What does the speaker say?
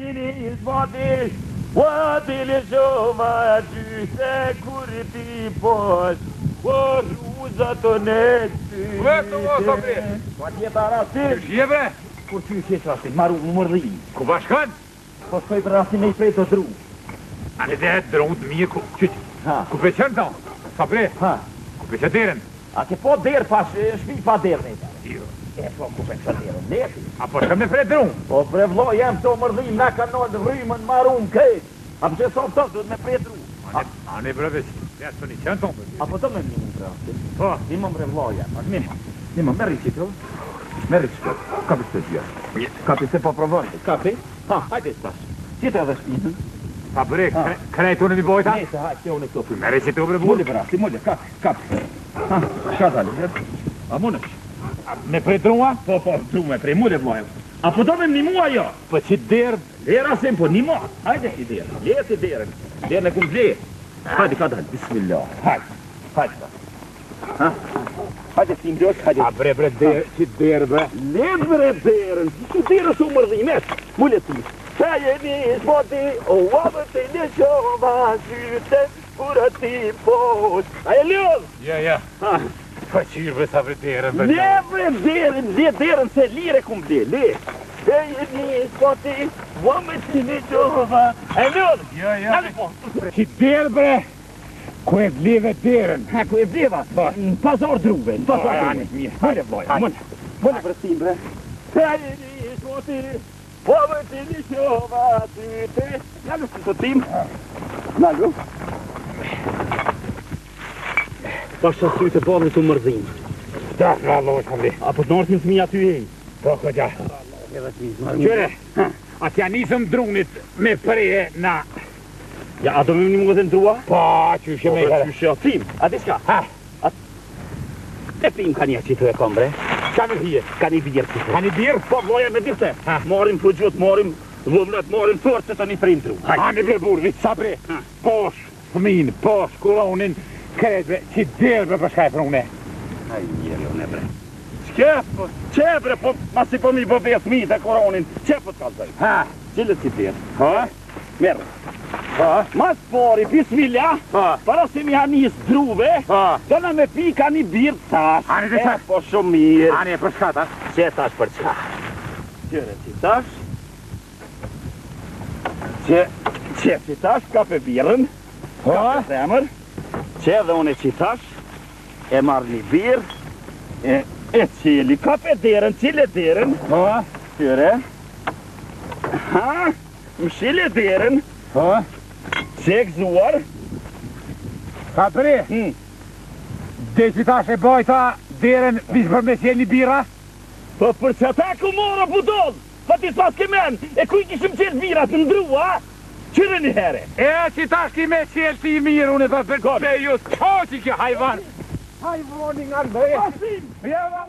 jeni zbati, Wati le shoma gjyse kur ti posh, O ruza të netë. Vetë o sabri. Pa tjeta rastin. Shje bre? Kur ty shetë rastin, maru më mërdhin. Ku bashkan? Po shkoj për rastin e i prej të dru. Ane dhe dru të mirë ku... Qyq, ku peqen ta? Sabri? Ku peqen deren? A ke po der pas shpi pa der nejta. Jo. E po ku peqen deren, leti. A po shkem në fred dru? Po prevlo jem të mërdhin, na ka nëllë rrimën maru më kejt. A përse sot të duhet me prej dru. Ane brevesh, ja së një qënë tonë për. A po të me një më prastin. Po. Një më mrevlo jem. Nima, merri qitru. Merri qitru. Kapi së të gjë. Kapi se po provojnë. Kapi? Ha, hajde stash. Qita edhe shpinën. Pa bre, krejtu në mi bojta? Nese, hajde, kjo në këto për. Mere qitru bre burë? Mulli brasti, mulli, kapi. Ha, shka tali, bre. A munësh? Me prej drua? Po, dru me prej, mulli vlojë. A po do me një mua jo? Po që derë? Lera sem, po një mua. Hajde si derën. Leti derën. Derën e kumë vlerë. Hajde, ka dalë, bismillah. Hajde. Ha? Hajde si mbjosh, hajde. A bre, që derë bre? Let bre derën, që derë su mërdhimet. Mullet ti. Qa jeni zboti, o avët e në shova syte, kur ti posh. A e ljoz? Ja. Po qyrë bre sa bre derën bre? Le bre derën, se lire kum le. Qa jeni zboti, o avët e në shova. A e ljoz? Ja. Që derë bre? Ku e vleve derën? Ha, ku e vleva? Në pazar druve, në pazar druve. Hajde vloja, mënë vërësim bre. Qa jeni zboti, po vëti një shova syte. Nallu, të tim. Nallu. Pasha syte po në të mërzim. Da, rallo, sabri. A po të nërësim të mi aty e? Po, këgja. Qyre, atë janë nisëm drunit me preje na... Ja, a do me një më dhe ndrua? Po, qyshe me i kare. Qyshe, tim, a di shka? Ha? E tim ka një që të e kom bre. Qa me dhije? Ka një birë që të. Ka një birë? Po, vloja me birë Ha? Morim fëgjut, morim vëmlet, morim forë që të një prim ndru. Ani bre burvi, sabri. Posh, fëmin, posh, kulonin, kretve, që derë bre për shkaj për une. Aj, njeri une bre. Qe bre, po, masi po mi po bes mi të koronin, qe po të kalzoj? Ha? Qile si dirë? Ha? Merë. Ha? Mas pori, bismillah, para se mi hanis druve, do në me pika një birë tash. Ani të tash? Po shumë mirë. Ani e për shkata? Qe tash për qa? Qere që tash? Qe që tash ka pe birën, ka pe zemër, qe dhe une që tash, e marrë një birë, e qeli, ka pe derën, qile derën, qere, ha, më shile derën, qe gëzuar, Ka bre, dhe që tash e bojta derën vishë për me qenë një bira? po për që ta ku mora budol, pa ti s'pas kemen, e kuj kishëm qenë birat në ndrua, qyre një here. E që tash ki me qenë ti mirë unë për be ju s'ko që kjo hajvan. Hajvoni nga në bre. Pasim! Bjeva,